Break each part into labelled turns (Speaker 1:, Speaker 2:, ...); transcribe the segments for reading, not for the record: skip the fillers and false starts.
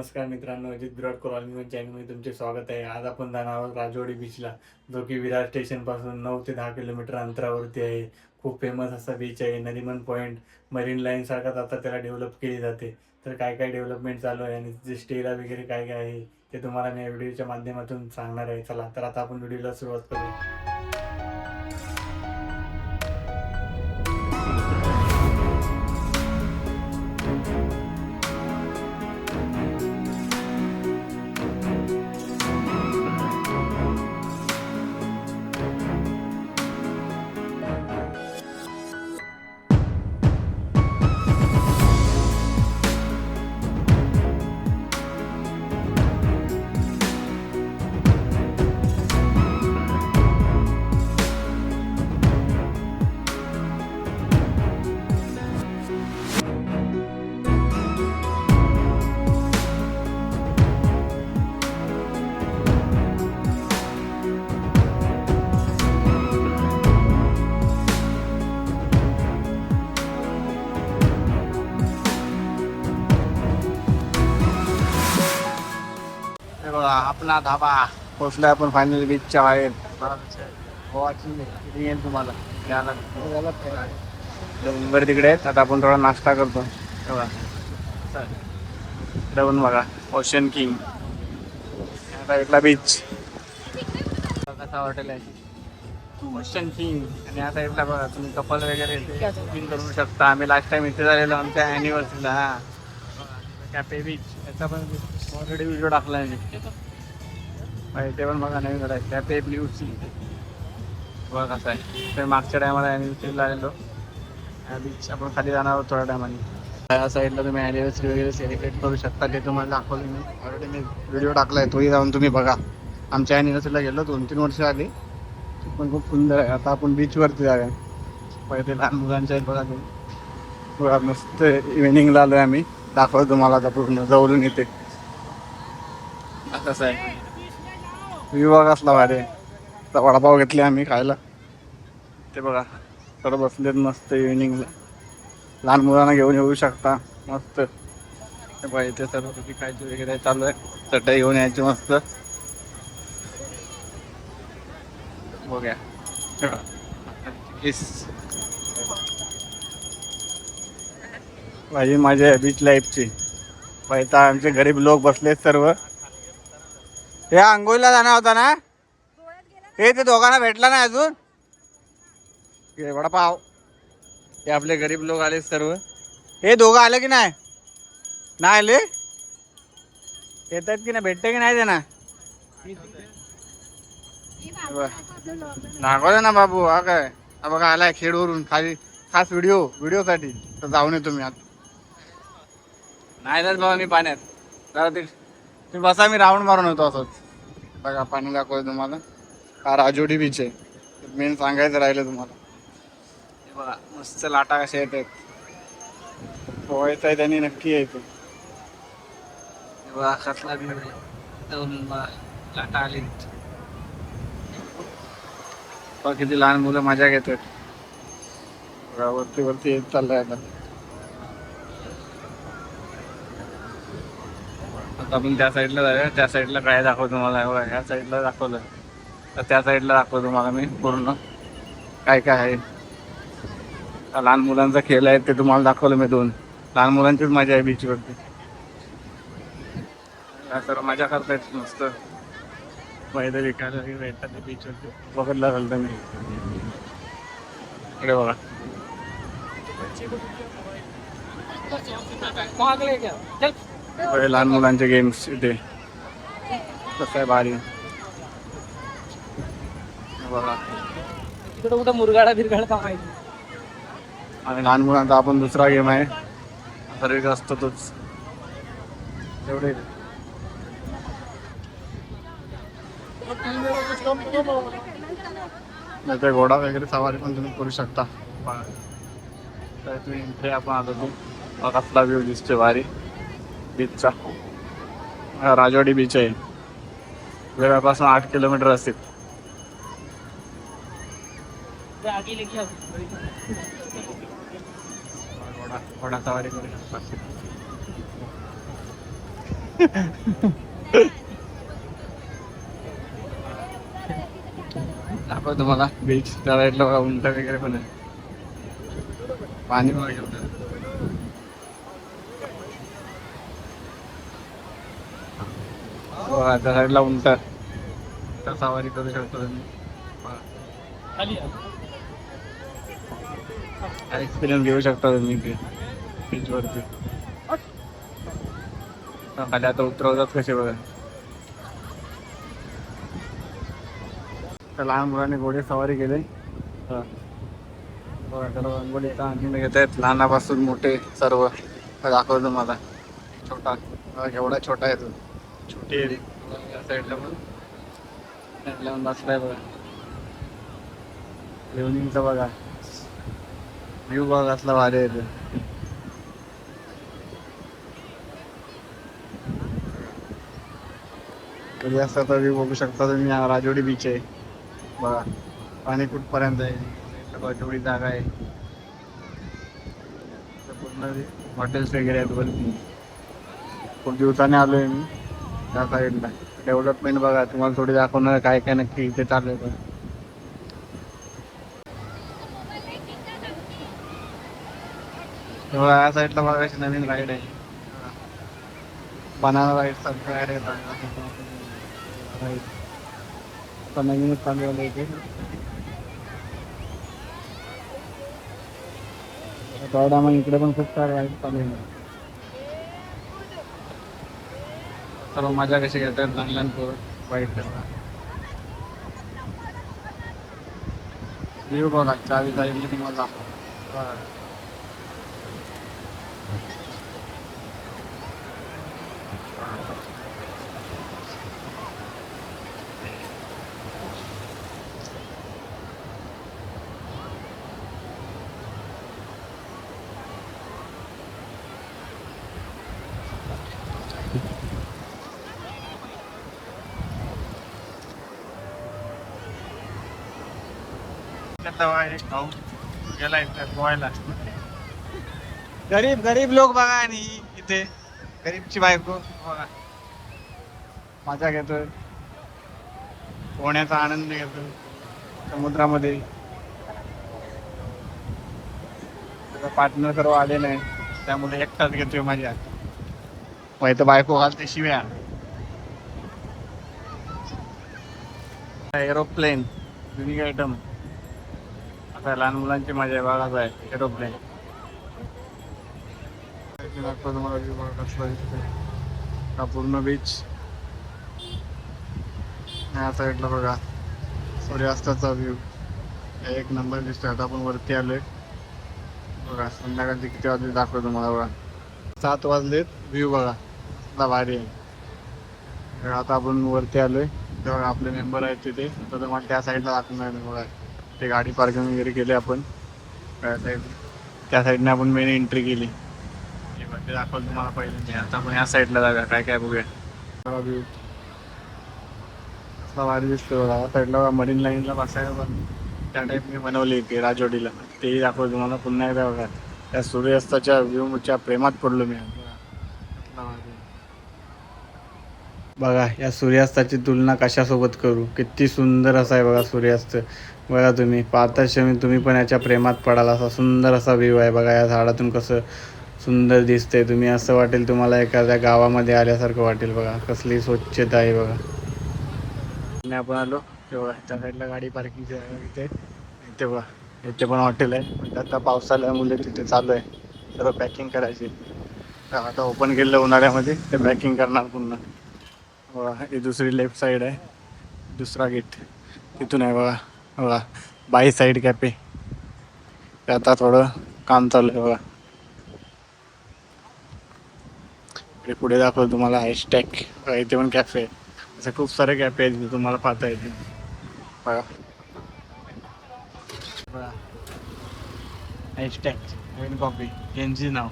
Speaker 1: नमस्कार मित्रांनो, अजित विराट कॉलनी चॅनलमध्ये तुमचे स्वागत आहे. आज आपण जाणार आहोत राजवाडी बीचला, जो की विरार स्टेशनपासून 9 ते 10 किलोमीटर अंतरावरती आहे. खूप फेमस असा बीच आहे. नरिमन पॉईंट मरीन लाईन सारखाच आता त्याला डेव्हलप केली जाते. तर काय काय डेव्हलपमेंट चालू आहे आणि जे स्टेला वगैरे काय काय आहे ते तुम्हाला मी या व्हिडिओच्या माध्यमातून सांगणार आहे. चला तर आता आपण व्हिडिओला सुरुवात करूया.
Speaker 2: आपला धाबा पोचलाय आपण फायनली बीचच्या बाहेर. गोवाची येईल तुम्हाला डोंगर तिकडे आहेत. आता आपण थोडा नाश्ता करतो. पण बघा ओशन किंग साईडला बीच कसा हॉटेल आहे ओशन किंग. आणि आता साईडला बघा तुम्ही कपल वगैरे बुकिंग करू शकता. आम्ही लास्ट टाइम इथे झालेलो आमच्या ॲनिव्हर्सरीला. हा कॅफे बीच याचा पण ऑलरेडी व्हिडिओ टाकला आहे मी. ते पण बघा नवीन आहे कॅफे ब्ल्यू सी. बघा कसं आहे तर मागच्या टायमाला ॲनिव्हर्सरीला आलेलो. बीच आपण खाली जाणार आहोत थोड्या टायमाने. या साईडला तुम्ही ॲनिव्हर्सरी वगैरे सेलिब्रेट करू शकता. ते तुम्हाला दाखवलं मी ऑलरेडी. मी व्हिडिओ टाकला आहे तोही जाऊन तुम्ही बघा. आमच्या ॲनिव्हर्सरीला गेलो 2-3 वर्ष आली. पण खूप सुंदर आहे. आता आपण बीचवरती जाऊया. पहिले लहान मुलांच्या आहेत बघा तुम्ही. बघा मस्त इव्हिनिंगला आलो आहे आम्ही. दाखवतो तुम्हाला आता पूर्ण जवळून येते कसं आहे व्ह्यू बघा कसला भारी आहे. वडापाव घेतले आम्ही खायला. ते बघा सर्व बसलेत मस्त इव्हिनिंगला. लहान मुलांना घेऊन येऊ शकता मस्त. ते बघा इथे सर्व किती खायचे वगैरे चालू आहे. चटई घेऊन यायची मस्त. बघा भाई मजा आहे बीच लाईफची. पाहिजे आमचे गरीब लोक बसलेत सर्व. हे आंघोळीला जाणार होता ना. हे ते दोघांना भेटला नाही अजून. वडापाव. हे आपले गरीब लोक आले सर्व. हे दोघं आले की नाही आले येतात की नाही भेटते की नाही ते ना. दाखवलं ना बाबू. हा काय हा बघा आलाय खेडवरून खाली खास व्हिडिओसाठी. तर जाऊन येतो मी आता. नाही जात बाबा मी पाण्यात. जरा तुम्ही बसा मी राऊंड मारून होतो असंच. बघा पाणी दाखवतो तुम्हाला. हा राजोडी बीच आहे. मेन सांगायचं राहिलं तुम्हाला. हे बघा मस्त लाटा कशा येतात. पोहायचं आहे त्यांनी नक्की यायचं. हे बघा कसला लाटा आली. बघा किती लहान मुलं मजा घेतात. बघा वरती येत चाललंय आता. आपण त्या साईडला जाऊया. त्या साईडला काय दाखवतो तुम्हाला. ह्या साईडला दाखवलं तर त्या साईडला दाखवतो तुम्हाला मी पूर्ण काय काय आहे. लहान मुलांचा खेळ आहे ते तुम्हाला दाखवलं मी. 2 लहान मुलांचीच मजा आहे बीचवरती. सर्व मजा करतायत मस्त. पहिलं विकायला भेटतात बीचवरती. बघितलं चालतं मी इकडे बघा. लहान मुलांचे गेम्स इथे कसं आहे भारी बघा.
Speaker 3: तिकडे कुठं मुरगाडा बिरगाडा माहिती.
Speaker 2: आणि लहान मुलांचा आपण दुसरा गेम आहे सर्व असतो तोच. एवढे नाही तर घोडा वगैरे सवारी पण तुम्ही करू शकता. तर तुम्ही इथे आपण आलो तो कसला व्ह्यू दिसतो भारी बीचचा. राजवाडी बीच आहे. वेळापासून 8 किलोमीटर असतील. घोडा सवारी करू शकता. दाखव तुम्हाला बीच त्या साईडला बघा उंट वगैरे पण आहे. पाणी बघा केवढं. बघा त्या साईडला उंट तर सवारी करू शकतो तुम्ही. एक्सपिरियन्स घेऊ शकता तुम्ही ते बीच वरती. खाली आता उतरवतात कसे बघा. त्या लहान मुलांनी घोडे सवारी केले. बघा त्याला रंगोलीचा आनंद घेत आहेत लहानापासून मोठे सर्व. दाखवतो मला छोटा एवढा छोटा आहे तो. छोटी आहे या साईडला पण साईडला पण बसलाय बघा. इव्हनिंगचा बघा व्ह्यू बघा असला भारी आहे तो. कधी असता तर व्ह्यू बघू शकता तुम्ही. हा राजवाडी बीच आहे बघा. पाणी कुठपर्यंत आहे. राजवाडी जागा आहे. पूर्ण हॉटेल्स वगैरे आहेत वरती. खूप दिवसाने आलोय मी त्या साईडला. डेव्हलपमेंट बघा तुम्हाला थोडी दाखवणार काय काय नक्की इथे चालू आहे बघा. तेव्हा या साईडला बघा अशी नवीन राईड आहे. बनाना राईड सारखं राईड आहे. आता नवीनच चालू झालं इथे. तेवढा मग इकडे पण खूप सारे राईड चालू आहे. सर्व मजा कशी घेतात लहान लहान पोरं वाईट व्ह्यू बघा. चावी साईडला तुम्हाला खाऊ गेलाय गोव्याला. गरीब गरीब लोक बघा. आणि इथे गरीबची बायको बघा मजा घेतोय. पोहण्याचा आनंद घेतोय समुद्रामध्ये. पार्टनर सर्व आले नाही त्यामुळे एकटाच घेतोय मजा. माहिती बायको घालते शिव्या. Aeroplane unique item. आता लहान मुलांची मजा आहे बघा. आहे एरोप्लेन. हा पूर्ण बीच. या साईडला बघा सूर्यास्ताचा व्ह्यू एक नंबर दिसतोय. आता आपण वरती आलोय बघा. संध्याकाळची किती वाजले दाखवतो तुम्हाला बघा. 7 वाजलेत. व्ह्यू बघा कसला भारी आहे. आता आपण वरती आलोय तेव्हा आपले मेंबर आहेत तिथे. तर तुम्हाला त्या साईडला दाखवणार बघा. ते गाडी पार्किंग वगैरे केली आपण त्या साईडने आपण मेन एंट्री केली. ते दाखवलं तुम्हाला पहिले मी. आता आपण या साईडला जागा काय काय बघूया. व्ह्यू कसला भारी दिसतो बघा. या साईडला मरीन लाईनला बसायला पण त्या टाईप मी बनवली की राजवाडीला. तेही दाखवलं तुम्हाला पुन्हा एकदा बघा. त्या सूर्यास्ताच्या व्ह्यूच्या प्रेमात पडलो मी. बघा या सूर्यास्ताची तुलना कशासोबत करू. किती सुंदर असा आहे बघा सूर्यास्त. बघा तुम्ही पाहता क्षणी तुम्ही पण याच्या प्रेमात पडाल. असा सुंदर असा व्ह्यू आहे बघा. या झाडातून कसं सुंदर दिसतंय. तुम्ही असं वाटेल तुम्हाला एखाद्या गावामध्ये आल्यासारखं वाटेल बघा. कसली स्वच्छता आहे बघा. आपण आलो तेव्हा त्या साईडला गाडी पार्किंगची इथे. इथे बघा इथे पण हॉटेल आहे. आता पावसाळ्यामुळे तिथे चालू आहे सर्व पॅकिंग करायची. आता ओपन केलं उन्हाळ्यामध्ये ते पॅकिंग करणार पुन्हा. बघा ही दुसरी लेफ्ट साईड आहे. दुसरा गेट तिथून आहे बघा. बघा बाई साईड कॅफे. ते आता थोडं काम चालू आहे बघा. इकडे पुढे दाखवलं तुम्हाला हॅशटॅग. इथे पण कॅफे आहे. असे खूप सारे कॅफे आहेत तिथे तुम्हाला पाहता येते बघा. बघा हॅशटॅग नवीन कॉफी यांची नाव.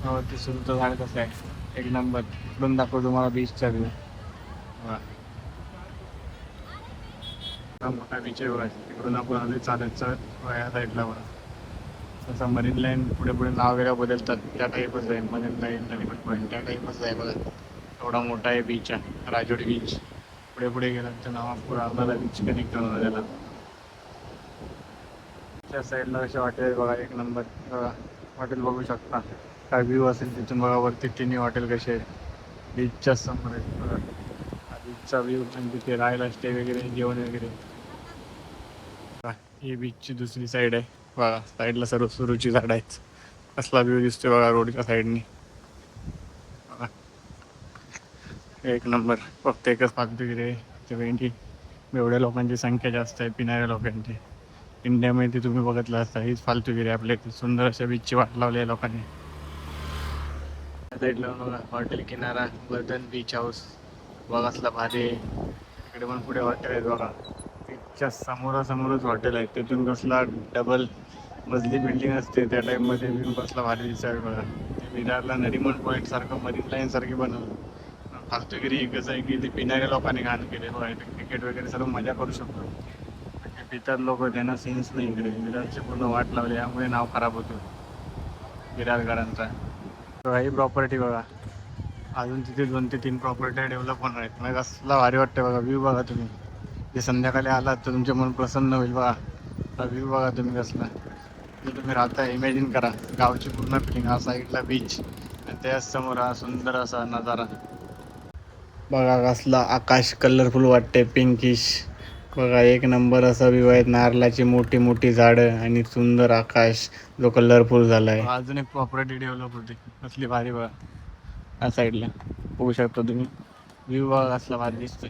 Speaker 2: हो ते सुरूचं झाड कसं आहे एक नंबर. इकडून दाखवतो तुम्हाला बीचचा व्ह्यू. मोठा बीच आहे बघा. तिकडून आपण आले चालत चालत या साईडला बघा. तसं मरीन लाईन पुढे पुढे नाव वगैरे बदलतात त्या टाईपच आहे मरीन लाईन नरिमन पॉईंट त्या टाईपच आहे बघा. एवढा मोठा आहे बीच आहे राजोडी बीच. पुढे पुढे गेलं तर नावापूर आपल्याला बीच कनेक्ट होणार त्याला. त्या साईडला असे हॉटेल बघा एक नंबर बघा. हॉटेल बघू शकता काय व्ह्यू असेल तिथून बघा. वरती तिन्ही हॉटेल कसे आहे बीचच्या समोर आहेत बघा. बीचचा व्ह्यू आणि तिथे राहायला स्टे वगैरे जेवण वगैरे. ही बीचची दुसरी साईड आहे बघा. साईडला सर्व सुरूची झाड आहेत. कसला व्ह्यू दिसतोय बघा रोडच्या साईडनी. एक नंबर. फक्त एकच फालतूगिरी आहे. एवढ्या लोकांची संख्या जास्त आहे पिणाऱ्या लोकांची. इंडियामध्ये तुम्ही बघितलं असता हीच फालतूगिरी आपल्या इथे. सुंदर अशा बीचची वाट लावली आहे लोकांनी. त्या साईडला बघा हॉटेल किनारा वर्धन बीच हाऊस बघा कसला भारी आहे. इकडे पण पुढे हॉटेल आहेत बघा. बीचच्या समोरासमोरच हॉटेल आहे. तिथून कसला डबल मजली बिल्डिंग असते त्या टाईपमध्ये व्ह्यू कसला भारी दिसावे बघा. विरारला नरिमन पॉईंट सारखं मरीन लाईन सारखी बनवलं. फालतूगिरी एकच आहे की ते पिणाऱ्या लोकांनी घाण केले बघा. क्रिकेट वगैरे सर्व मजा करू शकतो. पितात लोक त्यांना सेन्स नाही इकडे. विरारची पूर्ण वाट लावली यामुळे नाव खराब होतं विरारकरांचा. बघा ही प्रॉपर्टी बघा. अजून तिथे 2 ते 3 प्रॉपर्ट्या डेव्हलप होणार आहेत. मग कसला भारी वाटतं बघा. व्ह्यू बघा तुम्ही. जे संध्याकाळी आलात तर तुमचे मन प्रसन्न होईल बघा. हा व्ह्यू बघा तुम्ही कसला. जे तुम्ही राहता इमॅजिन करा गावची पूर्ण फिलिंग. हा साईडला बीच आणि त्याच समोर हा सुंदर असा नजारा बघा. कसला आकाश कलरफुल वाटते पिंकिश बघा. एक नंबर असा व्ह्यू आहे. नारळाची मोठी मोठी झाडं आणि सुंदर आकाश जो कलरफुल झाला आहे. अजून एक प्रॉपर्टी डेव्हलप होते कसली भारी बघा. या साईडला बघू शकता तुम्ही व्ह्यू बघा कसला भारी दिसतोय.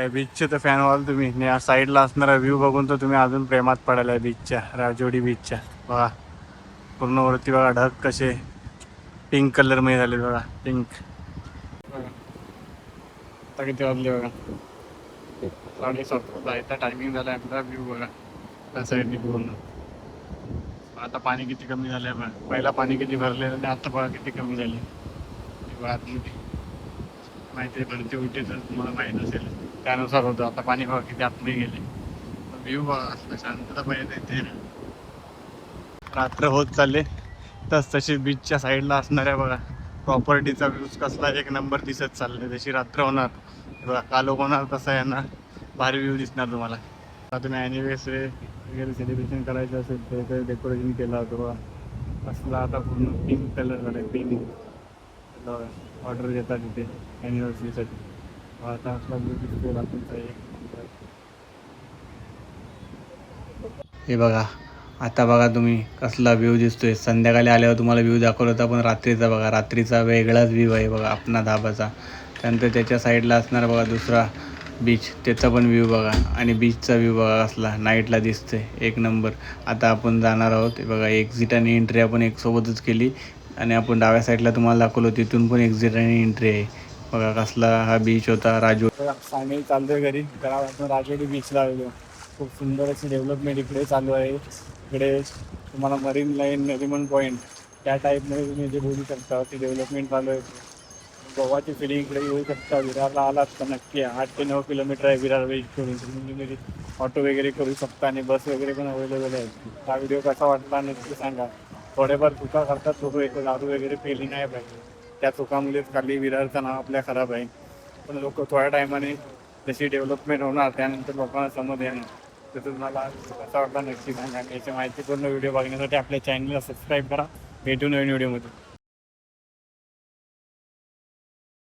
Speaker 2: बीचचे तर फॅन व्हाल तुम्ही. या साईडला असणारा व्ह्यू बघून तर तुम्ही अजून प्रेमात पडायला बीचच्या राजोडी बीचच्या बघा. पूर्ण वरती बघा ढग कसे पिंक कलर मध्ये झाले बघा. पिंक आता किती वाजले बघा 7:30 जायचा टायमिंग झाला आपला. व्ह्यू बघा त्या साईडने पूर्ण. आता पाणी किती कमी झालंय बघा. पहिला पाणी किती भरले आणि आता बघा किती कमी झाले. माहिती आहे भरती उलटी तर तुम्हाला माहीत असेल त्यानुसार होतं. आता पाणी बघा किती आतमध्ये गेले. व्ह्यू बघा असलं शांतता पाहिजे ते. रात्र होत चालले तशी बीचच्या साईडला असणाऱ्या बघा प्रॉपर्टीचा व्ह्यूज कसला एक नंबर दिसत चालले. जशी रात्र होणार बघा कालोख होणार तसा येणार भारी व्ह्यू दिसणार तुम्हाला. आता तुम्ही ॲनिव्हर्सरी वगैरे सेलिब्रेशन करायचं असेल तर डेकोरेशन केलं होतं बघा. असला आता पूर्ण पिंक कलर झाला आहे. पिंक ऑर्डर घेतात तिथे ॲनिव्हर्सरीसाठी. आता असला व्ह्यू दिसतो रात्रीचा एक. हे बघा आता बघा तुम्ही कसला व्ह्यू दिसतोय. संध्याकाळी आल्यावर तुम्हाला व्ह्यू दाखवला होता पण रात्रीचा बघा. रात्रीचा वेगळाच व्ह्यू आहे बघा आपणा धाबाचा. त्यानंतर त्याच्या साईडला असणार बघा दुसरा बीच त्याचा पण व्ह्यू बघा. आणि बीचचा व्ह्यू बघा कसला नाईटला दिसतोय एक नंबर. आता आपण जाणार आहोत बघा. एक्झिट आणि एंट्री आपण एक सोबतच केली आणि आपण डाव्या साईडला तुम्हाला दाखवलं तिथून पण एक्झिट आणि एंट्री आहे बघा. कसला हा बीच होता राजोडी. फायनली चालतोय घरी. तर आपण राजोडी बीचला आलेलो. खूप सुंदर अशी डेव्हलपमेंट इकडे चालू आहे. इकडे तुम्हाला मरीन लाईन नरिमन पॉईंट त्या टाईपमध्ये तुम्ही जे बोलू शकता ती डेव्हलपमेंट चालू आहे. गोवाची फिलिंग इकडे येऊ शकता. विरारला आलात तर नक्की 8 ते 9 किलोमीटर आहे विरार बीच करून. तुम्ही ऑटो वगैरे करू शकता आणि बस वगैरे पण अवेलेबल आहे. हा व्हिडिओ कसा वाटला नक्की सांगा. थोडेफार चुका करतात लोक. एक दारू वगैरे पेली नाही पाहिजे. त्या चुकामुळेच खाली विरारचं नाव आपल्या खराब आहे. पण लोक थोड्या टायमाने जशी डेव्हलपमेंट होणार त्यानंतर लोकांना समज येणार. तर तुम्हाला कसा वाटला नक्की सांगा. याची माहितीपूर्ण व्हिडिओ बघण्यासाठी आपल्या चॅनलला सबस्क्राईब करा. भेटू नवीन व्हिडिओमध्ये.